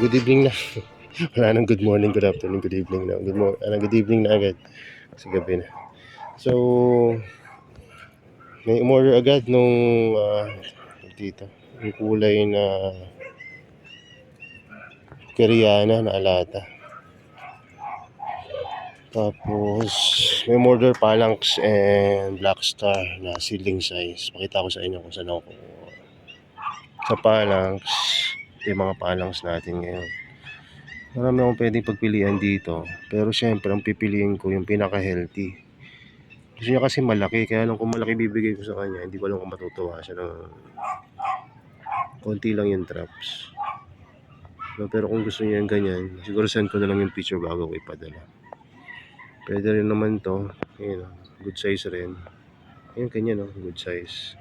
good evening na. Wala nang good morning, good afternoon, good evening na. Good evening na agad. Kasi gabi na. So, may umorder agad nung dito. Yung kulay na Koreana na alata. Tapos, may order Phalanx and Black Star na seedling size. Pakita ko sa inyo kung saan ako. Sa Phalanx, ito yung mga Phalanx natin ngayon. Marami akong pwedeng pagpilian dito. Pero syempre, ang pipiliin ko yung pinaka-healthy. Gusto niya kasi malaki. Kaya lang kung malaki bibigay ko sa kanya, hindi ko alam kung matutuwa siya ng konti lang yung traps. No, pero kung gusto niya yung ganyan, siguro send ko na lang yung picture bago ko ipadala. Pwede rin naman to. Ayun, good size rin. Ayun, ganyan, no? Good size.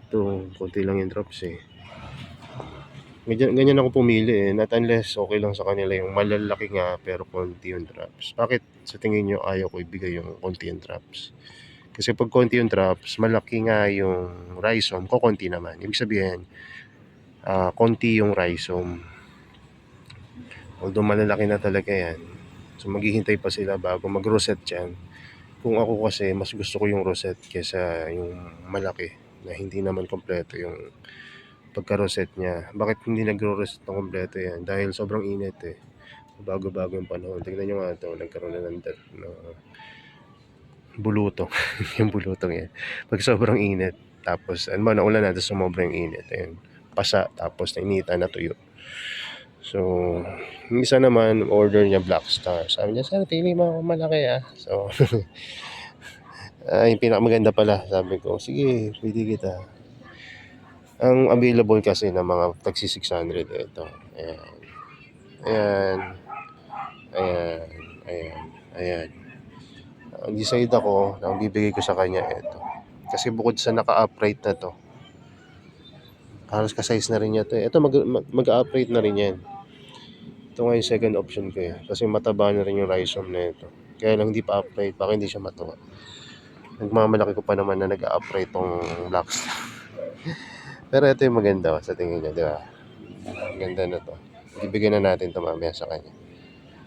Ito, konti lang yung drops eh. Ganyan ako pumili eh. Not unless okay lang sa kanila yung malalaki nga pero konti yung drops. Bakit sa tingin nyo ayaw ko ibigay yung konti yung drops? Kasi pag konti yung drops, malaki nga yung rhizome, konti naman. Ibig sabihin, konti yung rhizome. Although malalaki na talaga yan. So maghihintay pa sila bago mag-rosette yan. Kung ako kasi, mas gusto ko yung rosette kesa yung malaki na hindi naman kompleto yung pagka-rosette niya. Bakit hindi nagro-rosette na kompleto yan? Dahil sobrang init eh. Bago-bago yung panahon. Tignan nyo nga ito, nagkaroon na ng bulutong. Yung bulutong yan. Pag sobrang init, tapos, naulan na, tapos sumobra yung init. Ayun, pasa, tapos nainitan, natuyo. So, yung isa naman, order niya Black Star. Sabi niya, sana pili mo malaki ah. So, yung pinakamaganda pala. Sabi ko, sige, pili kita. Ang available kasi ng mga taxi 600 ito. Ayan. Ayan. Ayan. Ayan. Ayan. Ang decide ako, ang bibigay ko sa kanya ito. Kasi bukod sa naka-upright na to, halos ka-size na rin niya to. Ito mag-upright na rin yan. Ito nga yung second option ko eh. Kasi mataba na rin yung rhizome na ito. Kaya lang hindi pa upright, baka hindi siya matuwa. Nagmamalaki ko pa naman na nag-upright tong Black Star. Pero ito yung maganda sa tingin niya, di ba? Maganda na to. Ibigay na natin ito mamaya sa kanya.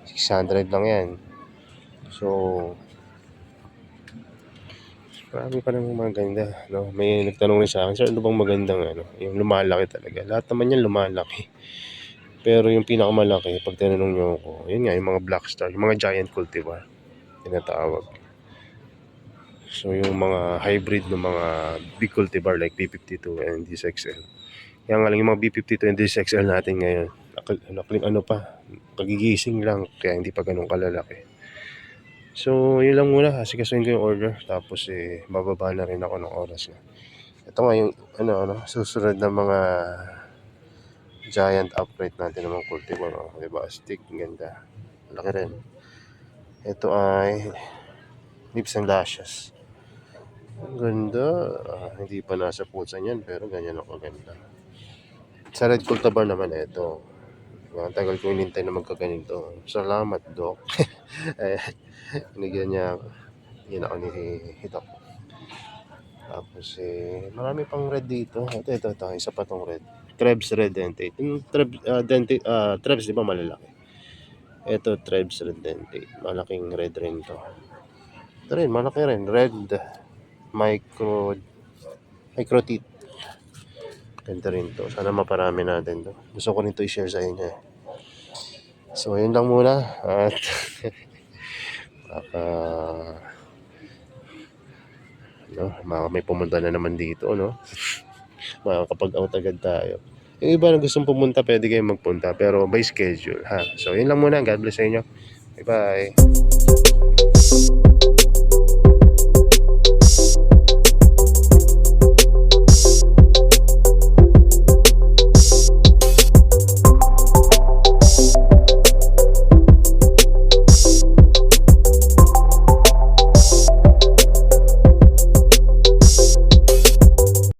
600 lang yan. So, marami pa namang maganda. No? May nagtanong rin sa akin, sir, ano bang magandang yung lumalaki talaga? Lahat naman yan lumalaki. Pero yung pinakamalaki, pag tinanong nyo ako, yun nga, yung mga Black Star, yung mga giant cultivar, tinatawag. So, yung mga hybrid ng mga big cultivar like B52 and DSXL. Kaya nga lang yung mga B52 and DSXL natin ngayon, pagigising lang, kaya hindi pa ganun kalalaki. So, yun lang muna, asikasuhin ko yung order, tapos bababa na rin ako ng oras na. Ito nga yung, susunod na mga giant upright natin naman cultivar, diba? Stick, ganda. Laki rin. Ito ay Lips and Lashes. Ang ganda. Hindi pa nasa putsan yan, pero ganyan ako ganda. Sa red cultivar naman ito. Ang tagal ko inintay na magkaganito. Salamat, Doc. Binigyan niya ako. Yan ako ni Hitok. Tapos marami pang red dito. Ito. Isa pa tong red. Trebs Red Dentate. Yung Trebs, di ba malalaki? Ito, Trebs Red Dentate. Malaking red rin to. Ito rin, malaki rin. Red micro teeth. Ganda rin to. Sana maparami natin to. Gusto ko rin to i-share sa inyo. So, yun lang muna. At may pumunta na naman dito, no? Makakapag-out agad tayo. Yung iba na gustong pumunta, pwede kayong magpunta. Pero by schedule, ha? So, yun lang muna. God bless sa inyo. Bye-bye.